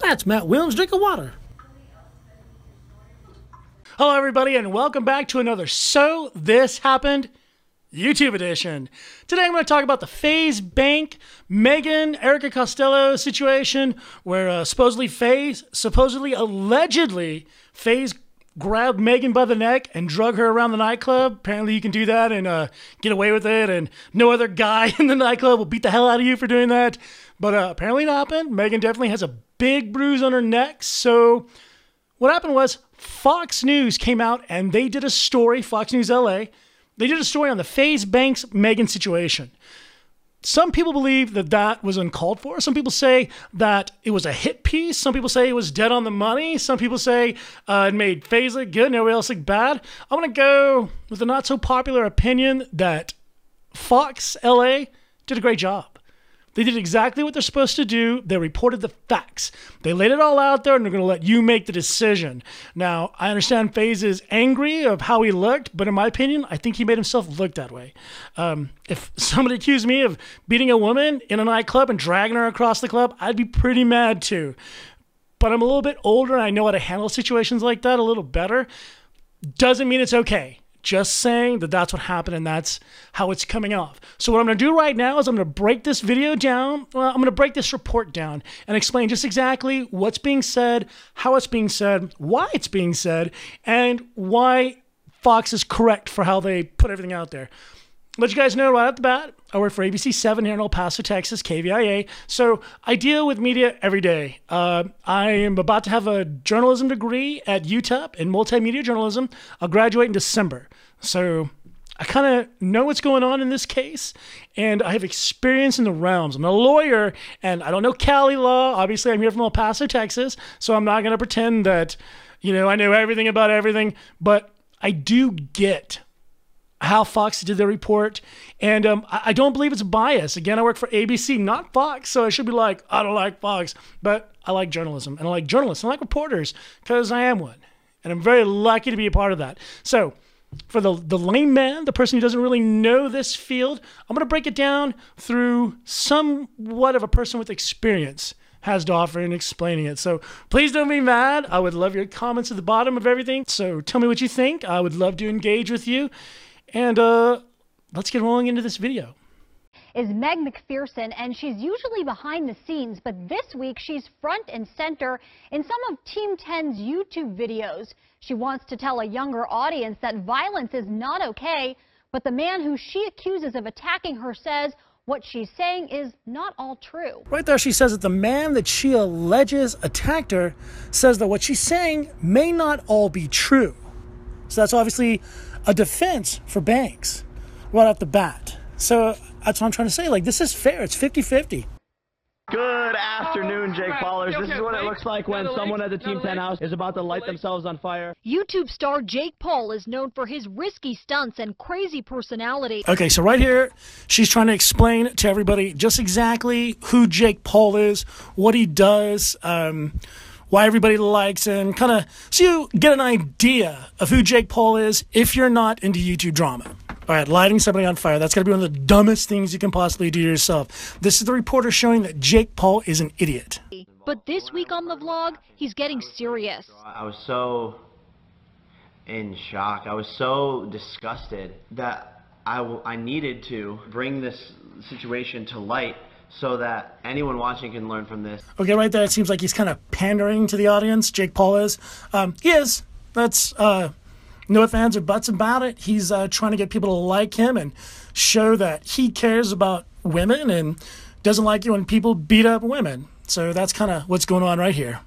That's Matt Williams. Drink of water. Hello, everybody, and welcome back to another So This Happened YouTube edition. Today I'm going to talk about the Faze Banks, Megan, Erica Costello situation where allegedly, Faze grabbed Megan by the neck and drug her around the nightclub. Apparently you can do that and get away with it, and no other guy in the nightclub will beat the hell out of you for doing that. But apparently it happened. Megan definitely has a big bruise on her neck. So what happened was Fox News came out and they did a story, Fox News LA. They did a story on the Faze Banks Megan situation. Some people believe that that was uncalled for. Some people say that it was a hit piece. Some people say it was dead on the money. Some people say it made Faze look good and everybody else look bad. I'm going to go with the not so popular opinion that Fox LA did a great job. They did exactly what they're supposed to do. They reported the facts. They laid it all out there, and they're going to let you make the decision. Now, I understand Faze is angry of how he looked, but in my opinion, I think he made himself look that way. If somebody accused me of beating a woman in a nightclub and dragging her across the club, I'd be pretty mad too. But I'm a little bit older, and I know how to handle situations like that a little better. Doesn't mean it's okay. Just saying that that's what happened and that's how it's coming off. So what I'm going to do right now is I'm going to break this video down. Well, I'm going to break this report down and explain just exactly what's being said, how it's being said, why it's being said, and why Fox is correct for how they put everything out there. Let you guys know right off the bat, I work for ABC 7 here in El Paso, Texas, KVIA. So I deal with media every day. I am about to have a journalism degree at UTEP in multimedia journalism. I'll graduate in December. So I kind of know what's going on in this case, and I have experience in the realms. I'm a lawyer, and I don't know Cali law. Obviously, I'm here from El Paso, Texas, so I'm not going to pretend that, I know everything about everything, but I do get how Fox did their report, and I don't believe it's bias. Again, I work for ABC, not Fox, so I should be like, I don't like Fox, but I like journalism, and I like journalists, and I like reporters, because I am one, and I'm very lucky to be a part of that. So for the layman, the person who doesn't really know this field, I'm going to break it down through somewhat of a person with experience has to offer in explaining it. So please don't be mad. I would love your comments at the bottom of everything. So tell me what you think. I would love to engage with you. And let's get rolling into this video. Is Meg McPherson, and she's usually behind the scenes, but this week she's front and center in some of Team 10's YouTube videos. She wants to tell a younger audience that violence is not okay, but the man who she accuses of attacking her says what she's saying is not all true. Right there, she says that the man that she alleges attacked her says that what she's saying may not all be true. So that's obviously a defense for Banks right off the bat. So that's what I'm trying to say. Like, this is fair. It's 50-50. Good afternoon, Jake Paulers. This is what it looks like when someone at the Team 10 house is about to light themselves on fire. YouTube star Jake Paul is known for his risky stunts and crazy personality. Okay, so right here, she's trying to explain to everybody just exactly who Jake Paul is, what he does, why everybody likes him, kind of so you get an idea of who Jake Paul is if you're not into YouTube drama. All right, lighting somebody on fire, that's got to be one of the dumbest things you can possibly do to yourself. This is the reporter showing that Jake Paul is an idiot. But this week on the vlog, he's getting serious. I was so in shock. I was so disgusted that I needed to bring this situation to light so that anyone watching can learn from this. Okay, right there, it seems like he's kind of pandering to the audience, Jake Paul is. He is. That's no ifs, ands, or buts about it. He's trying to get people to like him and show that he cares about women and doesn't like it when people beat up women. So that's kind of what's going on right here.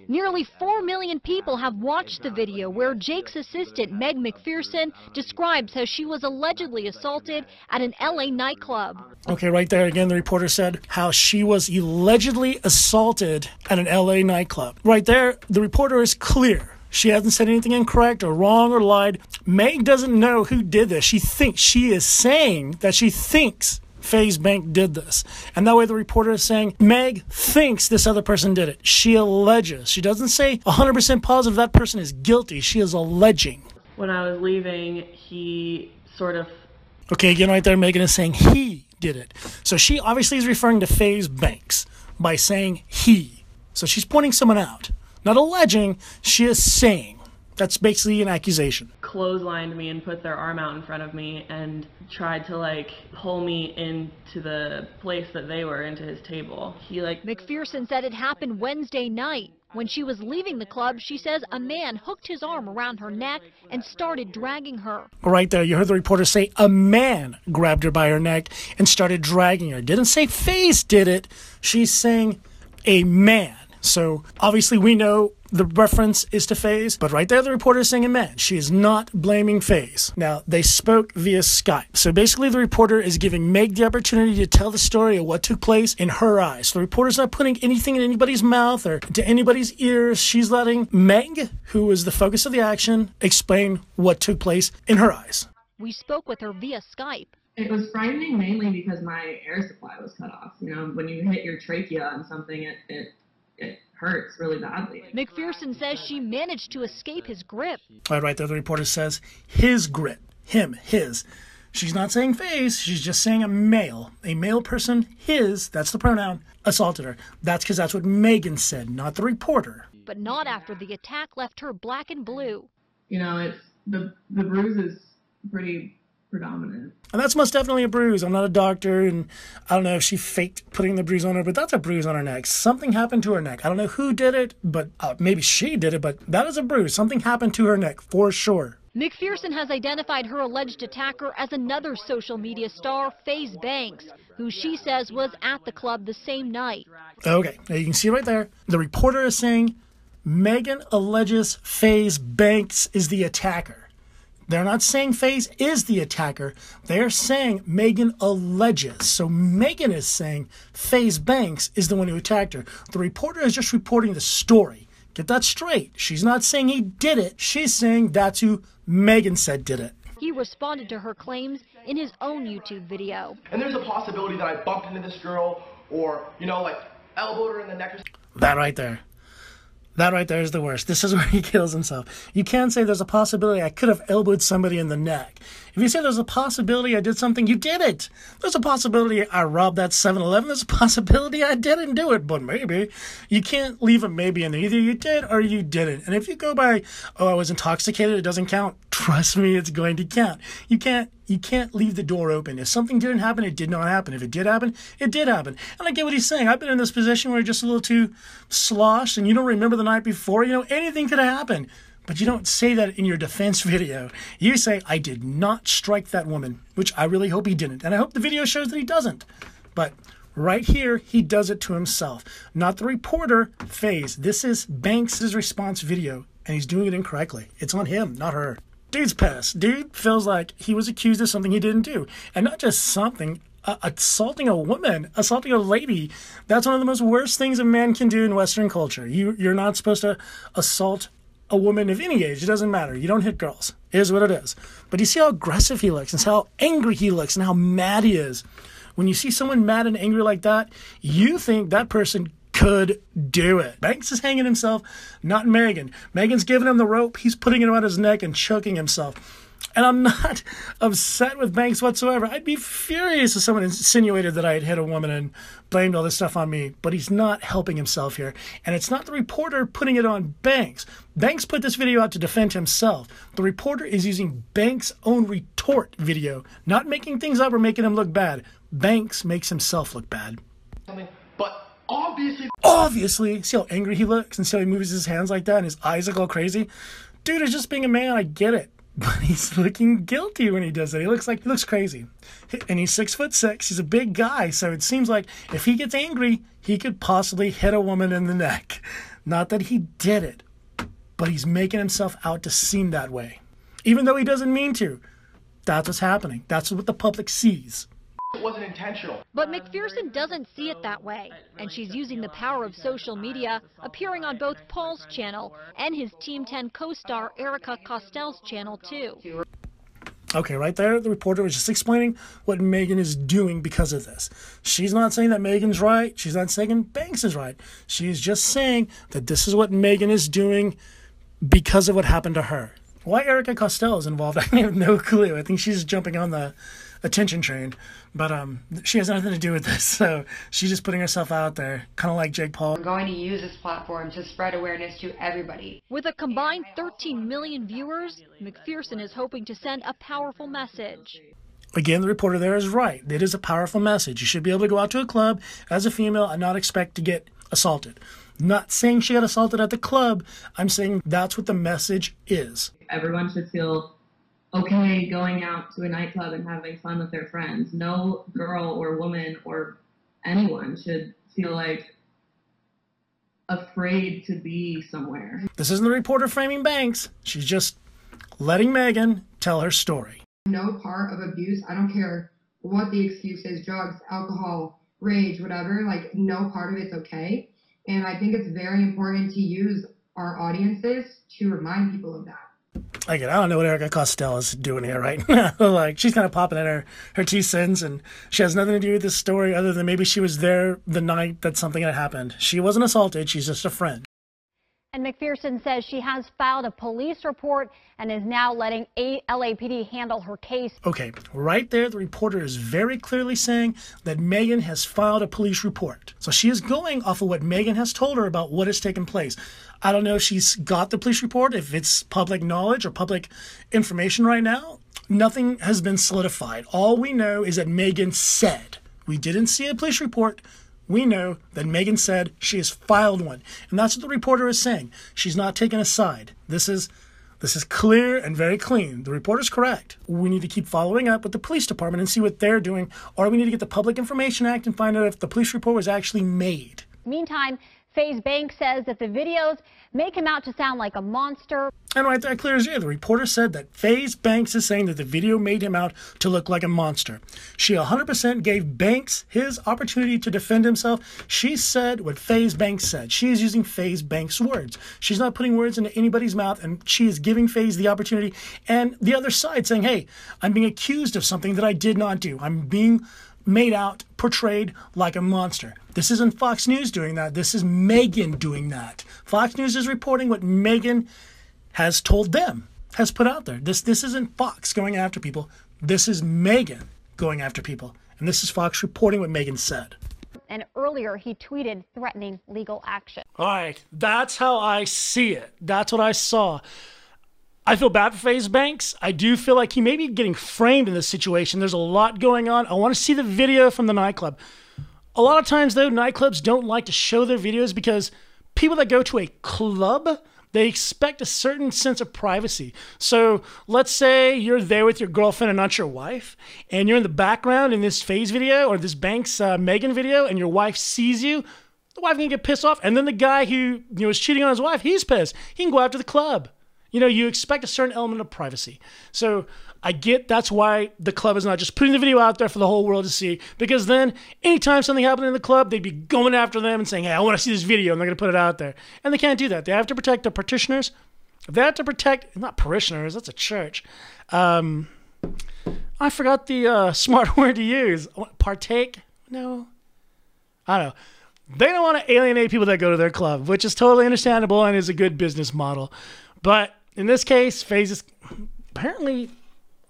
Nearly 4 million people have watched the video where Jake's assistant, Meg McPherson, describes how she was allegedly assaulted at an LA nightclub. Okay, right there again, the reporter said how she was allegedly assaulted at an LA nightclub. Right there, the reporter is clear. She hasn't said anything incorrect or wrong or lied. Meg doesn't know who did this. She is saying that she thinks Faze Banks did this. And that way the reporter is saying, Meg thinks this other person did it. She alleges. She doesn't say 100% positive that person is guilty. She is alleging. When I was leaving, he sort of... Okay, again right there, Megan is saying he did it. So she obviously is referring to Faze Banks by saying he. So she's pointing someone out. Not alleging, she is saying. That's basically an accusation. Clotheslined me and put their arm out in front of me and tried to like pull me into the place that they were, into his table. McPherson said it happened Wednesday night. When she was leaving the club, she says a man hooked his arm around her neck and started dragging her. Right there, you heard the reporter say a man grabbed her by her neck and started dragging her. Didn't say Faze did it. She's saying a man. So obviously we know the reference is to Faze, but right there the reporter is saying a man. She is not blaming Faze. Now, they spoke via Skype. So basically the reporter is giving Meg the opportunity to tell the story of what took place in her eyes. So the reporter's not putting anything in anybody's mouth or to anybody's ears. She's letting Meg, who is the focus of the action, explain what took place in her eyes. We spoke with her via Skype. It was frightening mainly because my air supply was cut off. You know, when you hit your trachea on something, it hurts really badly. McPherson says she managed to escape his grip. Right there, the reporter says his grip. Him, his. She's not saying Faze, she's just saying a male person, his, that's the pronoun, assaulted her. That's because that's what Megan said, not the reporter. But not after the attack left her black and blue. You know, it's the bruise is pretty predominant. And that's most definitely a bruise. I'm not a doctor, and I don't know if she faked putting the bruise on her, but that's a bruise on her neck. Something happened to her neck. I don't know who did it, but maybe she did it, but that is a bruise. Something happened to her neck for sure. McPherson has identified her alleged attacker as another social media star, Faze Banks, who she says was at the club the same night. Okay, now you can see right there. The reporter is saying Megan alleges Faze Banks is the attacker. They're not saying Faze is the attacker. They're saying Megan alleges. So Megan is saying Faze Banks is the one who attacked her. The reporter is just reporting the story. Get that straight. She's not saying he did it. She's saying that's who Megan said did it. He responded to her claims in his own YouTube video. And there's a possibility that I bumped into this girl or, you know, like elbowed her in the neck. That right there. That right there is the worst. This is where he kills himself. You can't say there's a possibility I could have elbowed somebody in the neck. If you say there's a possibility I did something, you did it. There's a possibility I robbed that 7-Eleven. There's a possibility I didn't do it, but maybe. You can't leave a maybe in there. Either you did or you didn't. And if you go by, oh, I was intoxicated, it doesn't count. Trust me, it's going to count. You can't leave the door open. If something didn't happen, it did not happen. If it did happen, it did happen. And I get what he's saying. I've been in this position where you're just a little too sloshed and you don't remember the night before. You know, anything could have happened. But you don't say that in your defense video. You say, I did not strike that woman, which I really hope he didn't. And I hope the video shows that he doesn't. But right here, he does it to himself. Not the reporter, Faze. This is Banks' response video, and he's doing it incorrectly. It's on him, not her. Dude's pissed. Dude feels like he was accused of something he didn't do. And not just something, assaulting a woman, assaulting a lady. That's one of the most worst things a man can do in Western culture. You're not supposed to assault a woman of any age. It doesn't matter. You don't hit girls. It is what it is. But you see how aggressive he looks and how angry he looks and how mad he is. When you see someone mad and angry like that, you think that person could do it. Banks is hanging himself, not Megan. Megan's giving him the rope. He's putting it around his neck and choking himself. And I'm not upset with Banks whatsoever. I'd be furious if someone insinuated that I had hit a woman and blamed all this stuff on me. But he's not helping himself here. And it's not the reporter putting it on Banks. Banks put this video out to defend himself. The reporter is using Banks' own retort video, not making things up or making him look bad. Banks makes himself look bad. But obviously, see how angry he looks and see how he moves his hands like that and his eyes look all crazy? Dude is just being a man. I get it. But he's looking guilty when he does it. He looks crazy. And he's 6'6". He's a big guy. So it seems like if he gets angry, he could possibly hit a woman in the neck. Not that he did it, but he's making himself out to seem that way. Even though he doesn't mean to. That's what's happening. That's what the public sees. it wasn't intentional. But McPherson doesn't see it that way, and she's using the power of social media, appearing on both Paul's channel and his Team 10 co-star Erica Costell's channel too. Okay, right there, the reporter was just explaining what Megan is doing because of this. She's not saying that Megan's right. She's not saying Banks is right. She's just saying that this is what Megan is doing because of what happened to her. Why Erica Costello is involved, I have no clue. I think she's jumping on the attention trained. But she has nothing to do with this, so she's just putting herself out there, kind of like Jake Paul. We're going to use this platform to spread awareness to everybody. With a combined 13 million viewers, McPherson is hoping to send a powerful message. Again, the reporter there is right. It is a powerful message. You should be able to go out to a club as a female and not expect to get assaulted. Not saying she got assaulted at the club. I'm saying that's what the message is. Everyone should feel okay going out to a nightclub and having fun with their friends. No girl or woman or anyone should feel like afraid to be somewhere. This isn't the reporter framing Banks. She's just letting Megan tell her story. No part of abuse, I don't care what the excuse is, drugs, alcohol, rage, whatever, like no part of it's okay. And I think it's very important to use our audiences to remind people of that. I don't know what Erica Costello is doing here right now. Like, she's kind of popping in her 2 cents, and she has nothing to do with this story other than maybe she was there the night that something had happened. She wasn't assaulted. She's just a friend. And McPherson says she has filed a police report and is now letting LAPD handle her case. Okay, right there, the reporter is very clearly saying that Megan has filed a police report. So she is going off of what Megan has told her about what has taken place. I don't know if she's got the police report, if it's public knowledge or public information right now. Nothing has been solidified. All we know is that Megan said. We didn't see a police report. We know that Megan said she has filed one. And that's what the reporter is saying. She's not taking a side. This is clear and very clean. The reporter's correct. We need to keep following up with the police department and see what they're doing, or we need to get the Public Information Act and find out if the police report was actually made. Meantime, Faze Banks says that the videos make him out to sound like a monster. And right there, clear as day, the reporter said that Faze Banks is saying that the video made him out to look like a monster. She 100% gave Banks his opportunity to defend himself. She said what Faze Banks said. She is using Faze Banks' words. She's not putting words into anybody's mouth, and she is giving Faze the opportunity. And the other side saying, hey, I'm being accused of something that I did not do. I'm being made out, portrayed like a monster. This isn't Fox News doing that. This is Megan doing that. Fox News is reporting what Megan has told them, has put out there. This isn't Fox going after people. This is Megan going after people. And this is Fox reporting what Megan said. And earlier, he tweeted threatening legal action. All right, that's how I see it. That's what I saw. I feel bad for Faze Banks. I do feel like he may be getting framed in this situation. There's a lot going on. I want to see the video from the nightclub. A lot of times, though, nightclubs don't like to show their videos because people that go to a club, they expect a certain sense of privacy. So let's say you're there with your girlfriend and not your wife, and you're in the background in this Faze video or this Banks Megan video, and your wife sees you. The wife can get pissed off, and then the guy who is cheating on his wife, he's pissed. He can go after the club. You expect a certain element of privacy. So I get that's why the club is not just putting the video out there for the whole world to see, because then anytime something happened in the club, they'd be going after them and saying, hey, I want to see this video, and they're going to put it out there. And they can't do that. They have to protect the parishioners. If they have to protect, not parishioners, that's a church. I forgot the smart word to use. Partake? No. I don't know. They don't want to alienate people that go to their club, which is totally understandable and is a good business model. But in this case, Faze is apparently,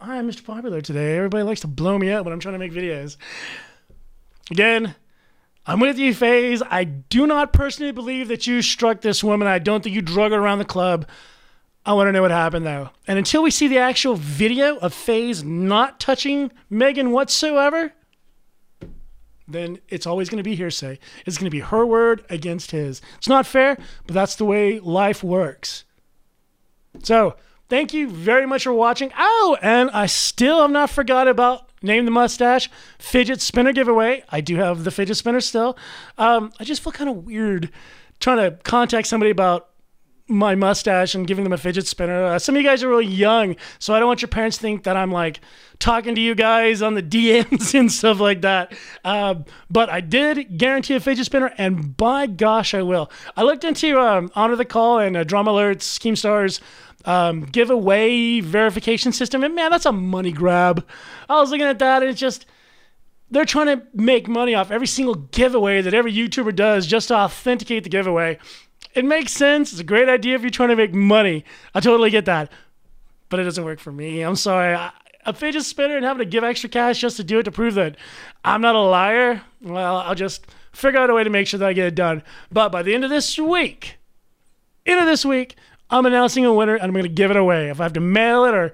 I'm Mr. Popular today. Everybody likes to blow me up when I'm trying to make videos. Again, I'm with you, Faze. I do not personally believe that you struck this woman. I don't think you drug her around the club. I want to know what happened, though. And until we see the actual video of Faze not touching Megan whatsoever, then it's always going to be hearsay. It's going to be her word against his. It's not fair, but that's the way life works. So, thank you very much for watching. Oh, and I still have not forgot about Name the Mustache fidget spinner giveaway. I do have the fidget spinner still. I just feel kind of weird trying to contact somebody about my mustache and giving them a fidget spinner. Some of you guys are really young, so I don't want your parents to think that I'm like talking to you guys on the DMs and stuff like that. But I did guarantee a fidget spinner, and by gosh, I will. I looked into Honor the Call and Drama Alerts, Keemstar's giveaway verification system, and man, that's a money grab. I was looking at that, and it's just, they're trying to make money off every single giveaway that every YouTuber does just to authenticate the giveaway. It makes sense. It's a great idea if you're trying to make money. I totally get that. But it doesn't work for me. I'm sorry. a fidget spinner and having to give extra cash just to do it to prove that I'm not a liar, well, I'll just figure out a way to make sure that I get it done. But by the end of this week, I'm announcing a winner and I'm going to give it away. If I have to mail it or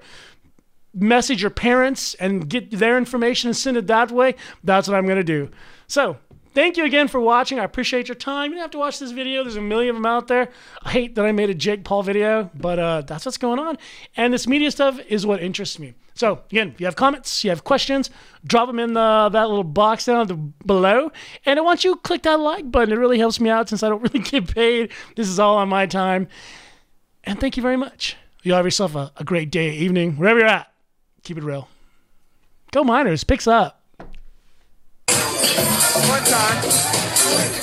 message your parents and get their information and send it that way, that's what I'm going to do. So thank you again for watching. I appreciate your time. You don't have to watch this video. There's a million of them out there. I hate that I made a Jake Paul video, but that's what's going on. And this media stuff is what interests me. So again, if you have comments, you have questions, drop them in that little box down below. And I want you to click that like button. It really helps me out since I don't really get paid. This is all on my time. And thank you very much. You have yourself a great day, evening, wherever you're at. Keep it real. Go Miners. Picks up. One time.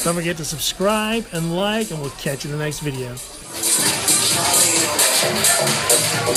Don't forget to subscribe and like, and we'll catch you in the next video.